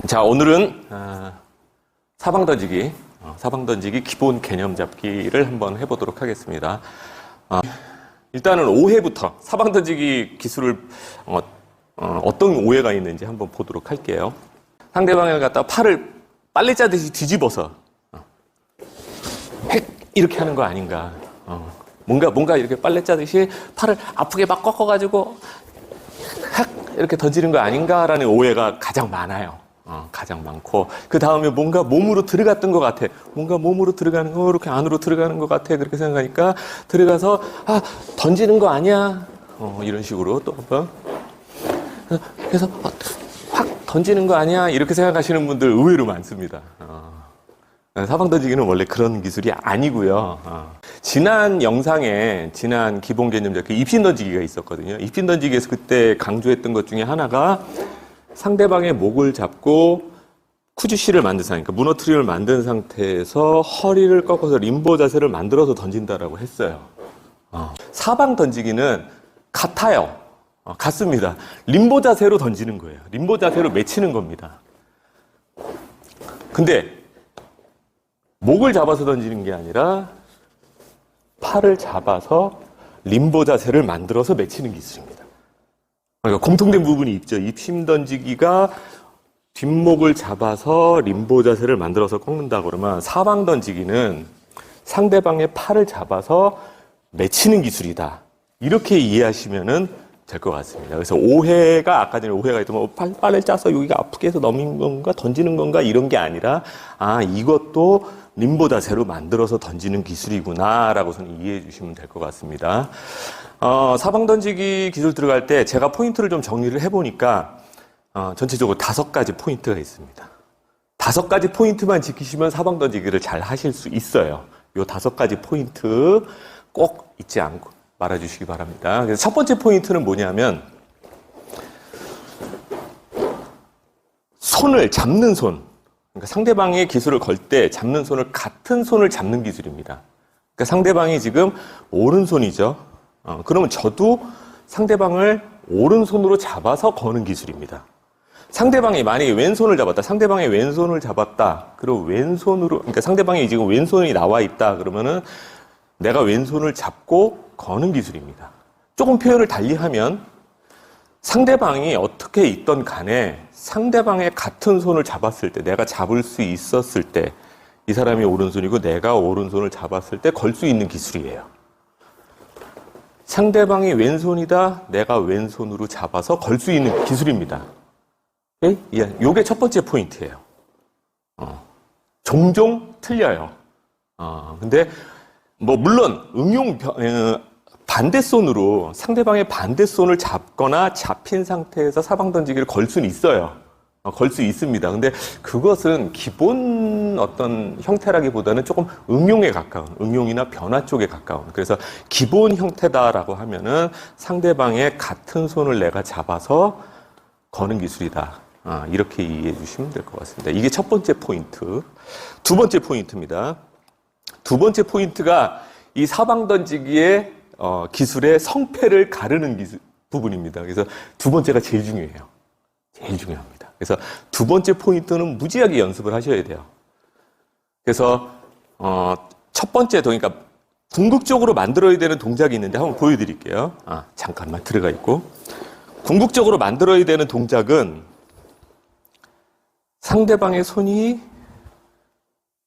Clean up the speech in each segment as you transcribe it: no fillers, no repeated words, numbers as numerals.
자, 오늘은 사방 던지기 기본 개념 잡기를 한번 해보도록 하겠습니다. 일단은 오해부터 사방 던지기 기술을 어떤 오해가 있는지 한번 보도록 할게요. 상대방을 갖다 팔을 빨래 짜듯이 뒤집어서 획 이렇게 하는 거 아닌가. 뭔가 이렇게 빨래 짜듯이 팔을 아프게 막 꺾어가지고 획 이렇게 던지는 거 아닌가라는 오해가 가장 많아요. 가장 많고, 그 다음에 뭔가 몸으로 들어갔던 것 같아. 뭔가 몸으로 들어가는 거, 이렇게 안으로 들어가는 것 같아. 그렇게 생각하니까 들어가서, 던지는 거 아니야? 이런 식으로 또 한번. 그래서, 확 던지는 거 아니야? 이렇게 생각하시는 분들 의외로 많습니다. 사방 던지기는 원래 그런 기술이 아니고요. 지난 영상에, 지난 기본 개념 잡기 입신 던지기가 있었거든요. 입신 던지기에서 그때 강조했던 것 중에 하나가 상대방의 목을 잡고 쿠즈시를 만든 상태, 그러니까 무너트림을 만든 상태에서 허리를 꺾어서 림보 자세를 만들어서 던진다라고 했어요. 사방 던지기는 같아요. 같습니다. 림보 자세로 던지는 거예요. 림보 자세로 맺히는 겁니다. 근데 목을 잡아서 던지는 게 아니라 팔을 잡아서 림보 자세를 만들어서 맺히는 기술입니다. 그러니까 공통된 부분이 있죠. 입심 던지기가 뒷목을 잡아서 림보 자세를 만들어서 꺾는다 그러면 사방 던지기는 상대방의 팔을 잡아서 맺히는 기술이다. 이렇게 이해하시면 될 것 같습니다. 그래서 오해가, 아까 전에 오해가 있다면 팔을 짜서 여기가 아프게 해서 넘는 건가 던지는 건가 이런 게 아니라 이것도 림보 자세로 만들어서 던지는 기술이구나 라고 저는 이해해 주시면 될 것 같습니다. 사방 던지기 기술 들어갈 때 제가 포인트를 좀 정리를 해보니까 전체적으로 5가지 포인트가 있습니다. 5가지 포인트만 지키시면 사방 던지기를 잘 하실 수 있어요. 요 5가지 포인트 꼭 잊지 않고 말아주시기 바랍니다. 그래서 첫 번째 포인트는 뭐냐면 손을 잡는 손. 그러니까 상대방의 기술을 걸 때 잡는 손을 같은 손을 잡는 기술입니다. 그러니까 상대방이 지금 오른손이죠. 그러면 저도 상대방을 오른손으로 잡아서 거는 기술입니다. 상대방이 만약에 왼손을 잡았다. 상대방의 왼손을 잡았다. 그리고 왼손으로, 그러니까 상대방이 지금 왼손이 나와 있다. 그러면은 내가 왼손을 잡고 거는 기술입니다. 조금 표현을 달리 하면 상대방이 어떻게 있던 간에 상대방의 같은 손을 잡았을 때, 내가 잡을 수 있었을 때, 이 사람이 오른손이고 내가 오른손을 잡았을 때 걸 수 있는 기술이에요. 상대방이 왼손이다, 내가 왼손으로 잡아서 걸 수 있는 기술입니다. 요게 첫 번째 포인트예요. 종종 틀려요. 근데 물론 반대손으로 상대방의 반대손을 잡거나 잡힌 상태에서 사방 던지기를 걸 수는 있어요. 걸 수 있습니다. 근데 그것은 기본 어떤 형태라기보다는 조금 응용에 가까운, 응용이나 변화 쪽에 가까운. 그래서 기본 형태다라고 하면은 상대방의 같은 손을 내가 잡아서 거는 기술이다. 이렇게 이해해 주시면 될 것 같습니다. 이게 첫 번째 포인트. 두 번째 포인트입니다. 두 번째 포인트가 이 사방 던지기의 기술의 성패를 가르는 부분입니다. 그래서 두 번째가 제일 중요해요. 제일 중요합니다. 그래서 두 번째 포인트는 무지하게 연습을 하셔야 돼요. 그래서 첫 번째, 그러니까 궁극적으로 만들어야 되는 동작이 있는데 한번 보여드릴게요. 잠깐만 들어가 있고. 궁극적으로 만들어야 되는 동작은 상대방의 손이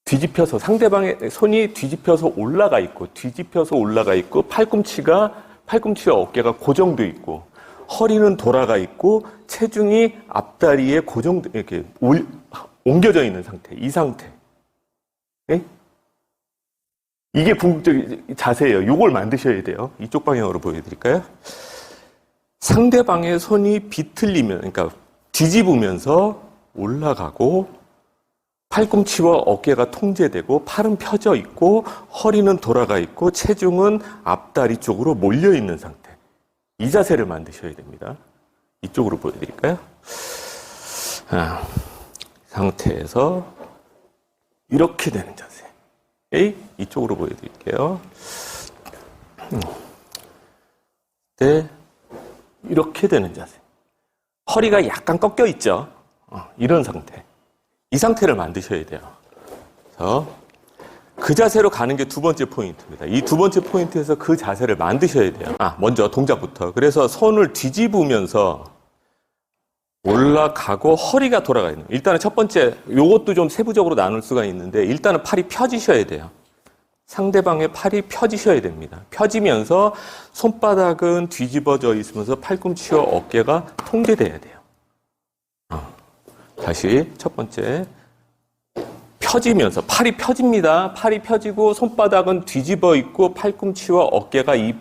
뒤집혀서 올라가 있고, 팔꿈치와 어깨가 고정되어 있고, 허리는 돌아가 있고, 체중이 앞다리에 이렇게 옮겨져 있는 상태, 이 상태. 네? 이게 궁극적인 자세예요. 요걸 만드셔야 돼요. 이쪽 방향으로 보여드릴까요? 상대방의 손이 비틀리면, 그러니까 뒤집으면서 올라가고, 팔꿈치와 어깨가 통제되고, 팔은 펴져 있고, 허리는 돌아가 있고, 체중은 앞다리 쪽으로 몰려 있는 상태. 이 자세를 만드셔야 됩니다. 이쪽으로 보여드릴까요? 상태에서 이렇게 되는 자세. 이쪽으로 보여드릴게요. 네, 이렇게 되는 자세. 허리가 약간 꺾여 있죠. 이런 상태. 이 상태를 만드셔야 돼요. 그래서 그 자세로 가는 게 두 번째 포인트입니다. 이 두 번째 포인트에서 그 자세를 만드셔야 돼요. 먼저 동작부터. 그래서 손을 뒤집으면서 올라가고 허리가 돌아가야 돼요. 일단은 첫 번째, 요것도 좀 세부적으로 나눌 수가 있는데 일단은 팔이 펴지셔야 돼요. 상대방의 팔이 펴지셔야 됩니다. 펴지면서 손바닥은 뒤집어져 있으면서 팔꿈치와 어깨가 통제돼야 돼요. 다시 첫 번째. 펴지면서 팔이 펴집니다. 팔이 펴지고 손바닥은 뒤집어 있고 팔꿈치와 어깨가 이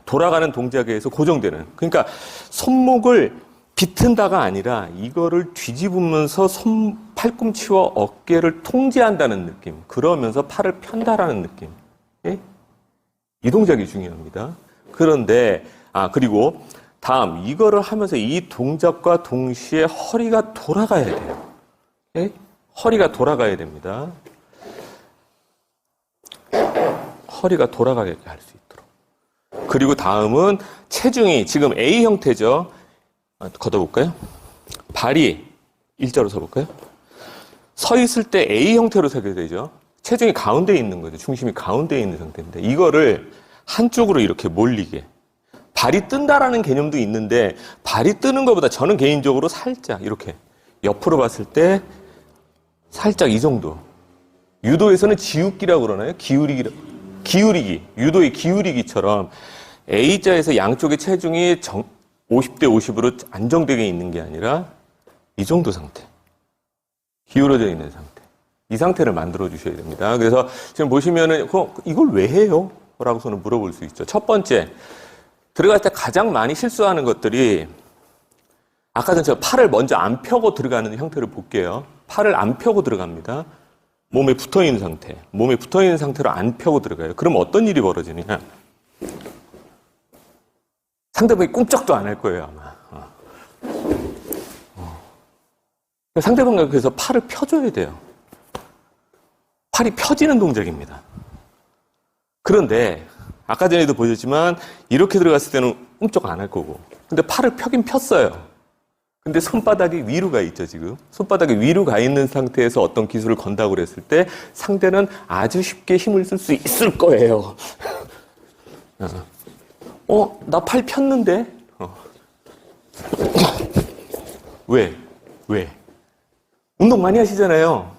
돌아가는 동작에 의해서 고정되는. 그러니까 손목을 비튼다가 아니라 이거를 뒤집으면서 팔꿈치와 어깨를 통제한다는 느낌. 그러면서 팔을 편다라는 느낌. 예? 이 동작이 중요합니다. 그런데 그리고 다음 이거를 하면서 이 동작과 동시에 허리가 돌아가야 돼요. 예? 허리가 돌아가야 됩니다. 허리가 돌아가게 할 수 있도록. 그리고 다음은 체중이 지금 A 형태죠. 걷어볼까요? 발이 일자로 서볼까요? 서 있을 때 A 형태로 서게 되죠. 체중이 가운데에 있는 거죠. 중심이 가운데에 있는 상태인데 이거를 한쪽으로 이렇게 몰리게. 발이 뜬다라는 개념도 있는데 발이 뜨는 것보다 저는 개인적으로 살짝 이렇게 옆으로 봤을 때 살짝 이 정도. 유도에서는 지우기라고 그러나요? 기울이기. 유도의 기울이기처럼 A자에서 양쪽의 체중이 50대 50으로 안정되게 있는 게 아니라 이 정도 상태. 기울어져 있는 상태. 이 상태를 만들어 주셔야 됩니다. 그래서 지금 보시면은 이걸 왜 해요? 라고서는 물어볼 수 있죠. 첫 번째, 들어갈 때 가장 많이 실수하는 것들이 아까 전에 제가 팔을 먼저 안 펴고 들어가는 형태를 볼게요. 팔을 안 펴고 들어갑니다. 몸에 붙어있는 상태. 몸에 붙어있는 상태로 안 펴고 들어가요. 그럼 어떤 일이 벌어지느냐. 상대방이 꿈쩍도 안 할 거예요, 아마. 상대방과 그래서 팔을 펴줘야 돼요. 팔이 펴지는 동작입니다. 그런데 아까 전에도 보셨지만 이렇게 들어갔을 때는 꿈쩍 안 할 거고. 근데 팔을 펴긴 폈어요. 근데 손바닥이 위로 가 있죠, 지금. 손바닥이 위로 가 있는 상태에서 어떤 기술을 건다고 그랬을 때 상대는 아주 쉽게 힘을 쓸 수 있을 거예요. 나 팔 폈는데? 왜? 운동 많이 하시잖아요.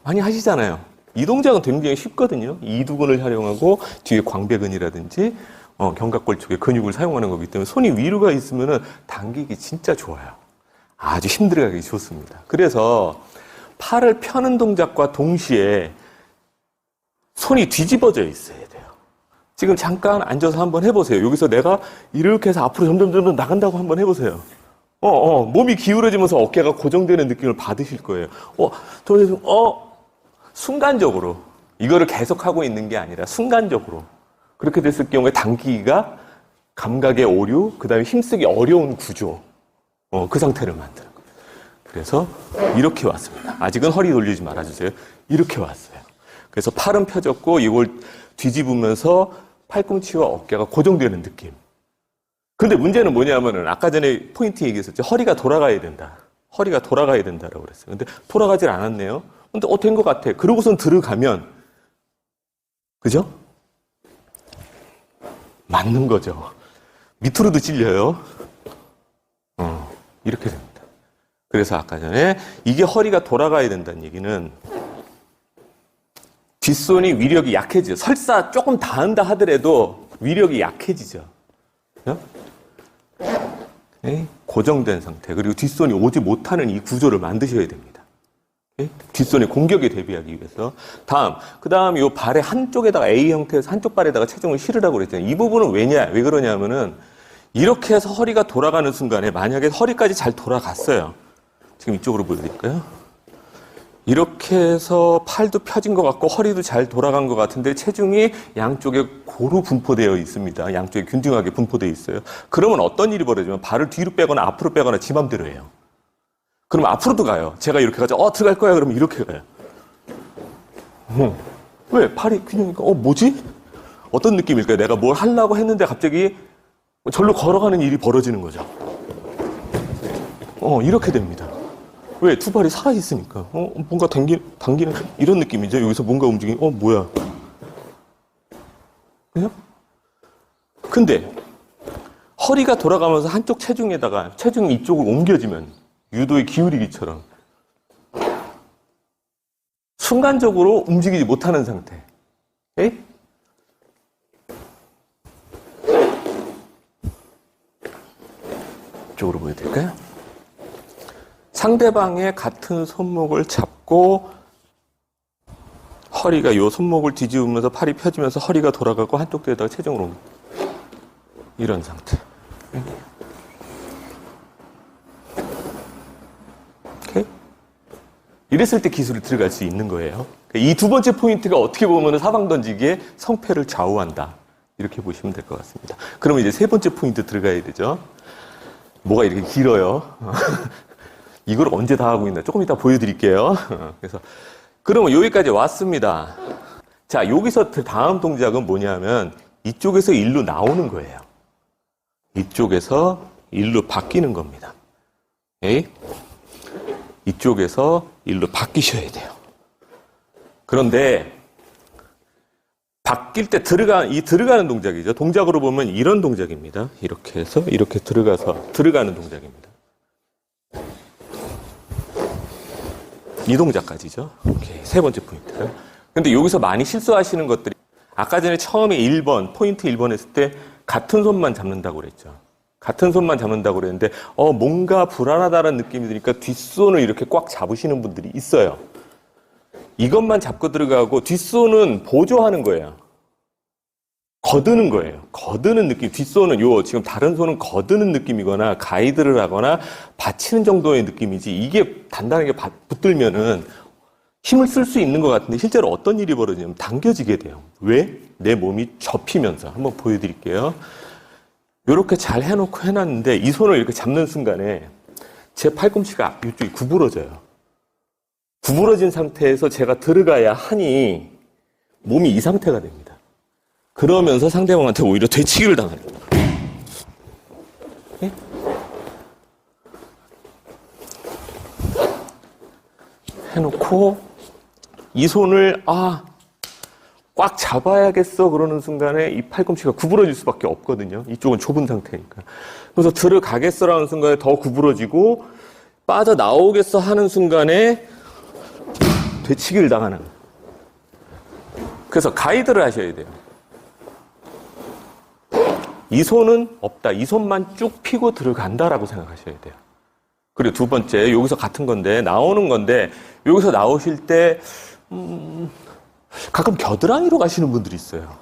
많이 하시잖아요. 이 동작은 굉장히 쉽거든요. 이두근을 활용하고 뒤에 광배근이라든지 견갑골 쪽에 근육을 사용하는 거기 때문에 손이 위로 가 있으면 당기기 진짜 좋아요. 아주 힘들어가기 좋습니다. 그래서 팔을 펴는 동작과 동시에 손이 뒤집어져 있어야 돼요. 지금 잠깐 앉아서 한번 해보세요. 여기서 내가 이렇게 해서 앞으로 점점 나간다고 한번 해보세요. 몸이 기울어지면서 어깨가 고정되는 느낌을 받으실 거예요. 순간적으로. 이거를 계속하고 있는 게 아니라 순간적으로. 그렇게 됐을 경우에 당기기가 감각의 오류, 그 다음에 힘쓰기 어려운 구조. 그 상태를 만드는 거예요. 그래서 이렇게 왔습니다. 아직은 허리 돌리지 말아주세요. 이렇게 왔어요. 그래서 팔은 펴졌고 이걸 뒤집으면서 팔꿈치와 어깨가 고정되는 느낌. 근데 문제는 뭐냐면은 아까 전에 포인트 얘기했었죠. 허리가 돌아가야 된다. 허리가 돌아가야 된다라고 그랬어요. 근데 돌아가질 않았네요. 근데 된 것 같아. 그러고선 들어가면 그죠? 맞는 거죠. 밑으로도 찔려요. 이렇게 됩니다. 그래서 아까 전에 이게 허리가 돌아가야 된다는 얘기는 뒷손이 위력이 약해지죠. 설사 조금 닿는다 하더라도 위력이 약해지죠. 네? 고정된 상태. 그리고 뒷손이 오지 못하는 이 구조를 만드셔야 됩니다. 네? 뒷손의 공격에 대비하기 위해서. 그 다음 이 발의 한쪽에다가 A 형태에서 한쪽 발에다가 체중을 실으라고 그랬잖아요. 이 부분은 왜 그러냐면은 이렇게 해서 허리가 돌아가는 순간에 만약에 허리까지 잘 돌아갔어요. 지금 이쪽으로 보여드릴까요? 이렇게 해서 팔도 펴진 것 같고 허리도 잘 돌아간 것 같은데 체중이 양쪽에 고루 분포되어 있습니다. 양쪽에 균등하게 분포되어 있어요. 그러면 어떤 일이 벌어지면 발을 뒤로 빼거나 앞으로 빼거나 지 맘대로 해요. 그럼 앞으로도 가요. 제가 이렇게 가죠. 들어갈 거야. 그러면 이렇게 가요. 왜? 팔이 그냥 뭐지? 어떤 느낌일까요? 내가 뭘 하려고 했는데 갑자기 절로 걸어가는 일이 벌어지는 거죠. 이렇게 됩니다. 왜? 두 발이 살아있으니까. 뭔가 당기는 이런 느낌이죠. 여기서 뭔가 움직이는, 뭐야. 그냥? 근데 허리가 돌아가면서 한쪽 체중에다가 체중이 이쪽으로 옮겨지면 유도의 기울이기처럼 순간적으로 움직이지 못하는 상태. 오케이? 이쪽으로 보여드릴까요? 상대방의 같은 손목을 잡고 허리가 이 손목을 뒤집으면서 팔이 펴지면서 허리가 돌아가고 한쪽 뒤에다가 체중을 옮겨. 이런 상태. 오케이? 이랬을 때 기술이 들어갈 수 있는 거예요. 이 두 번째 포인트가 어떻게 보면 사방 던지기의 성패를 좌우한다. 이렇게 보시면 될 것 같습니다. 그러면 이제 세 번째 포인트 들어가야 되죠. 뭐가 이렇게 길어요. 이걸 언제 다 하고 있나 조금 이따 보여드릴게요. 그래서 그러면 여기까지 왔습니다. 자, 여기서 다음 동작은 뭐냐면 이쪽에서 일로 나오는 거예요. 이쪽에서 일로 바뀌는 겁니다. 오케이? 이쪽에서 일로 바뀌셔야 돼요. 그런데 바뀔 때 들어가는 동작이죠. 동작으로 보면 이런 동작입니다. 이렇게 해서 이렇게 들어가는 동작입니다. 이 동작까지죠. 오케이. 세 번째 포인트. 근데 여기서 많이 실수하시는 것들이 아까 전에 처음에 1번, 포인트 1번 했을 때 같은 손만 잡는다고 그랬죠. 같은 손만 잡는다고 그랬는데 뭔가 불안하다는 느낌이 드니까 뒷손을 이렇게 꽉 잡으시는 분들이 있어요. 이것만 잡고 들어가고 뒷손은 보조하는 거예요. 거드는 거예요. 거드는 느낌. 뒷손은 지금 다른 손은 거드는 느낌이거나 가이드를 하거나 받치는 정도의 느낌이지 이게 단단하게 붙들면은 힘을 쓸 수 있는 것 같은데 실제로 어떤 일이 벌어지냐면 당겨지게 돼요. 왜? 내 몸이 접히면서. 한번 보여드릴게요. 이렇게 잘 해놨는데 이 손을 이렇게 잡는 순간에 제 팔꿈치가 이쪽이 구부러져요. 구부러진 상태에서 제가 들어가야 하니 몸이 이 상태가 됩니다. 그러면서 상대방한테 오히려 되치기를 당하는 거예요. 네? 해놓고 이 손을 꽉 잡아야겠어 그러는 순간에 이 팔꿈치가 구부러질 수밖에 없거든요. 이쪽은 좁은 상태니까. 그래서 들어가겠어라는 순간에 더 구부러지고 빠져나오겠어 하는 순간에 되치기를 당하는 거예요. 그래서 가이드를 하셔야 돼요. 이 손은 없다. 이 손만 쭉 펴고 들어간다라고 생각하셔야 돼요. 그리고 두 번째, 여기서 같은 건데, 나오는 건데, 여기서 나오실 때, 가끔 겨드랑이로 가시는 분들이 있어요.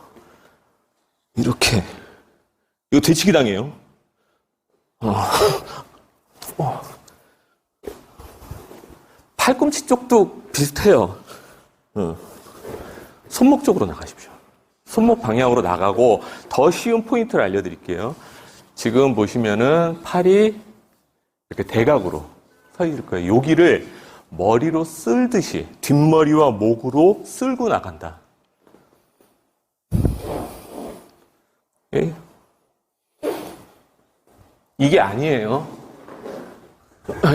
이렇게. 이거 되치기 당해요. 팔꿈치 쪽도 비슷해요. 손목 쪽으로 나가십시오. 손목 방향으로 나가고 더 쉬운 포인트를 알려드릴게요. 지금 보시면은 팔이 이렇게 대각으로 서 있을 거예요. 여기를 머리로 쓸듯이 뒷머리와 목으로 쓸고 나간다. 예? 이게 아니에요.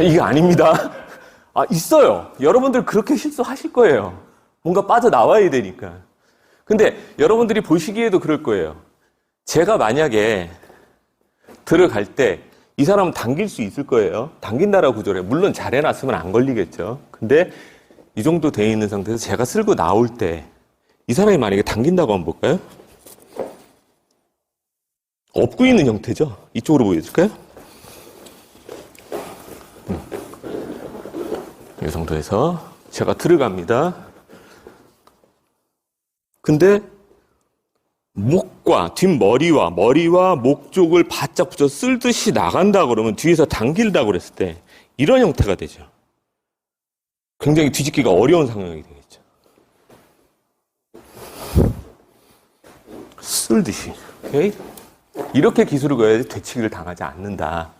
이게 아닙니다. 있어요. 여러분들 그렇게 실수하실 거예요. 뭔가 빠져나와야 되니까. 근데 여러분들이 보시기에도 그럴 거예요. 제가 만약에 들어갈 때 이 사람은 당길 수 있을 거예요. 당긴다라고 구조를 해요. 물론 잘 해놨으면 안 걸리겠죠. 근데 이 정도 돼 있는 상태에서 제가 쓸고 나올 때 이 사람이 만약에 당긴다고 한번 볼까요? 업고 있는 형태죠. 이쪽으로 보여줄까요? 이 정도에서 제가 들어갑니다. 근데 목과 뒷머리와 머리와 목 쪽을 바짝 붙여 쓸듯이 나간다 그러면 뒤에서 당길다 그랬을 때 이런 형태가 되죠. 굉장히 뒤집기가 어려운 상황이 되겠죠. 쓸듯이. 오케이? 이렇게 기술을 거야지 되치기를 당하지 않는다.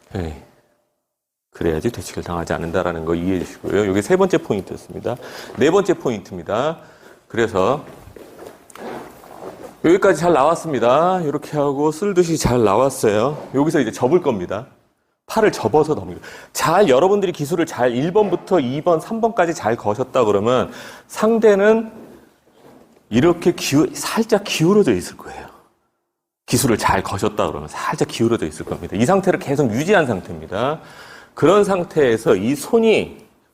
오케이. 그래야지 되치기를 당하지 않는다라는 거 이해해 주시고요. 이게 세 번째 포인트였습니다. 네 번째 포인트입니다. 그래서 여기까지 잘 나왔습니다. 이렇게 하고 쓸듯이 잘 나왔어요. 여기서 이제 접을 겁니다. 팔을 접어서 넘기고. 잘 여러분들이 기술을 잘 1번부터 2번, 3번까지 잘 거셨다 그러면 상대는 이렇게 살짝 기울어져 있을 거예요. 기술을 잘 거셨다 그러면 살짝 기울어져 있을 겁니다. 이 상태를 계속 유지한 상태입니다. 그런 상태에서 이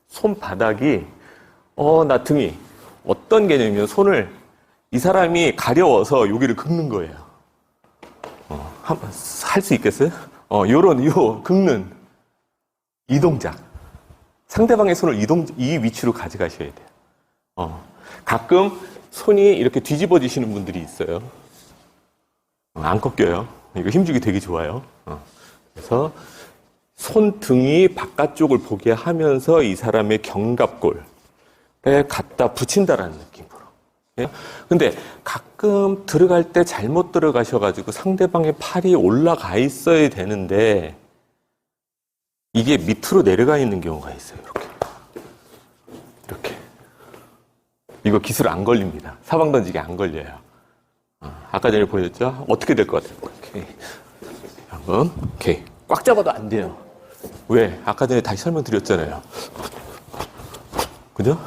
손바닥이 나 등이 어떤 개념이면 손을 이 사람이 가려워서 여기를 긁는 거예요. 할 수 있겠어요? 긁는 이 동작. 상대방의 손을 이 위치로 가져가셔야 돼요. 가끔 손이 이렇게 뒤집어지시는 분들이 있어요. 안 꺾여요. 이거 힘주기 되게 좋아요. 그래서 손등이 바깥쪽을 보게 하면서 이 사람의 견갑골에 갖다 붙인다라는 느낌으로. 근데 가끔 들어갈 때 잘못 들어가셔가지고 상대방의 팔이 올라가 있어야 되는데 이게 밑으로 내려가 있는 경우가 있어요. 이렇게. 이거 기술 안 걸립니다. 사방 던지기 안 걸려요. 아까 전에 보여줬죠? 어떻게 될 것 같아요? 오케이. 꽉 잡아도 안 돼요. 왜? 아까 전에 다시 설명드렸잖아요. 그죠?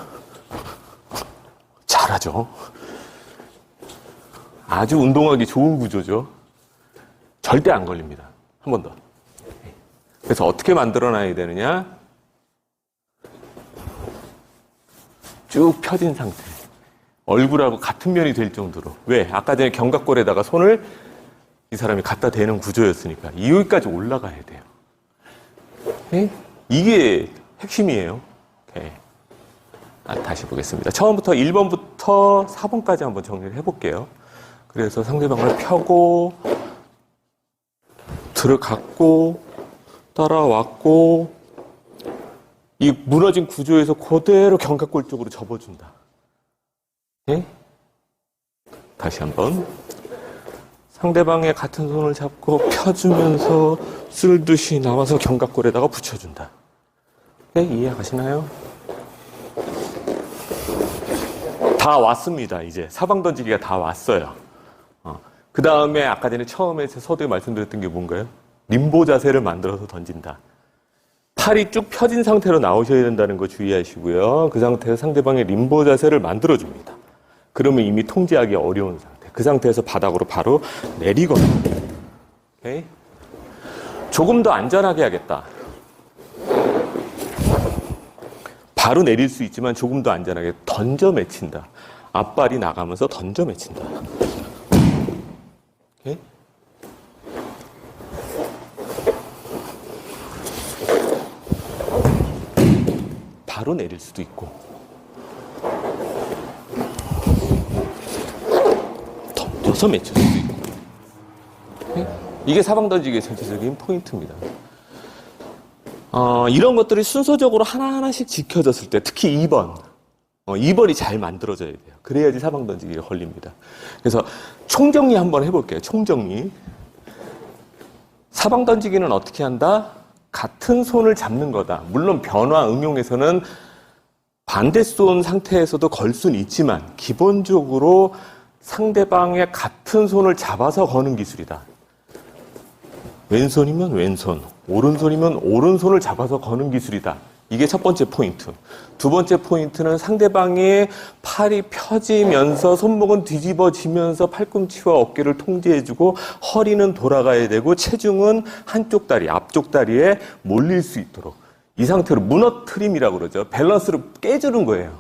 잘하죠. 아주 운동하기 좋은 구조죠. 절대 안 걸립니다. 한 번 더. 그래서 어떻게 만들어놔야 되느냐? 쭉 펴진 상태. 얼굴하고 같은 면이 될 정도로. 왜? 아까 전에 견갑골에다가 손을 이 사람이 갖다 대는 구조였으니까 여기까지 올라가야 돼요. 네? 이게 핵심이에요. 오케이. 다시 보겠습니다. 처음부터 1번부터 4번까지 한번 정리를 해볼게요. 그래서 상대방을 펴고 들어갔고 따라왔고 이 무너진 구조에서 그대로 견갑골 쪽으로 접어준다. 네? 다시 한번 상대방의 같은 손을 잡고 펴주면서 쓸듯이 나와서 견갑골에다가 붙여준다. 네? 이해가시나요? 다 왔습니다. 이제 사방 던지기가 다 왔어요. 그 다음에 아까 전에 처음에 서두에 말씀드렸던 게 뭔가요? 림보 자세를 만들어서 던진다. 팔이 쭉 펴진 상태로 나오셔야 된다는 거 주의하시고요. 그 상태에서 상대방의 림보 자세를 만들어줍니다. 그러면 이미 통제하기 어려운 상태. 그 상태에서 바닥으로 바로 내리거든요. 오케이? 조금 더 안전하게 하겠다. 바로 내릴 수 있지만 조금 더 안전하게 던져 맺힌다. 앞발이 나가면서 던져 맺힌다. 오케이? 바로 내릴 수도 있고 던져서 맺힐 수도 있고. 오케이? 이게 사방 던지기의 전체적인 포인트입니다. 이런 것들이 순서적으로 하나하나씩 지켜졌을 때 특히 2번이 잘 만들어져야 돼요. 그래야지 사방 던지기가 걸립니다. 그래서 총정리 한번 해볼게요. 총정리. 사방 던지기는 어떻게 한다? 같은 손을 잡는 거다. 물론 변화 응용에서는 반대손 상태에서도 걸 수는 있지만 기본적으로 상대방의 같은 손을 잡아서 거는 기술이다. 왼손이면 왼손, 오른손이면 오른손을 잡아서 거는 기술이다. 이게 첫 번째 포인트. 두 번째 포인트는 상대방의 팔이 펴지면서 손목은 뒤집어지면서 팔꿈치와 어깨를 통제해주고 허리는 돌아가야 되고 체중은 한쪽 다리, 앞쪽 다리에 몰릴 수 있도록 이 상태로 무너트림이라고 그러죠. 밸런스를 깨주는 거예요.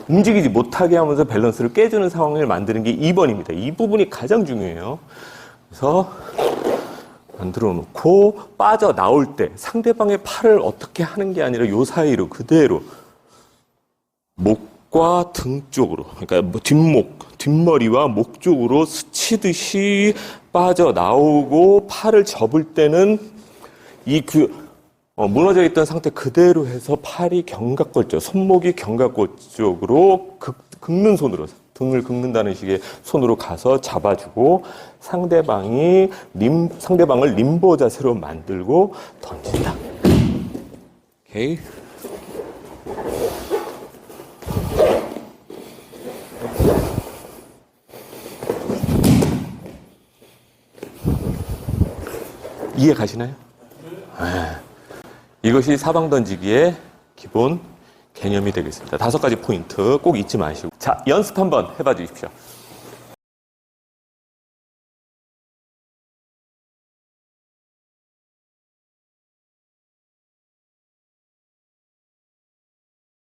움직이지 못하게 하면서 밸런스를 깨주는 상황을 만드는 게 2번입니다. 이 부분이 가장 중요해요. 그래서 만들어 놓고 빠져나올 때 상대방의 팔을 어떻게 하는 게 아니라 요 사이로 그대로 목과 등 쪽으로, 그러니까 뒷머리와 목 쪽으로 스치듯이 빠져나오고 팔을 접을 때는 무너져 있던 상태 그대로 해서 팔이 견갑골 쪽, 손목이 견갑골 쪽으로 긁는 손으로, 등을 긁는다는 식의 손으로 가서 잡아주고 상대방을 림보 자세로 만들고 던진다. 오케이. 이해 가시나요? 네. 이것이 사방 던지기의 기본 개념이 되겠습니다. 5가지 포인트 꼭 잊지 마시고. 자, 연습 한번 해봐 주십시오.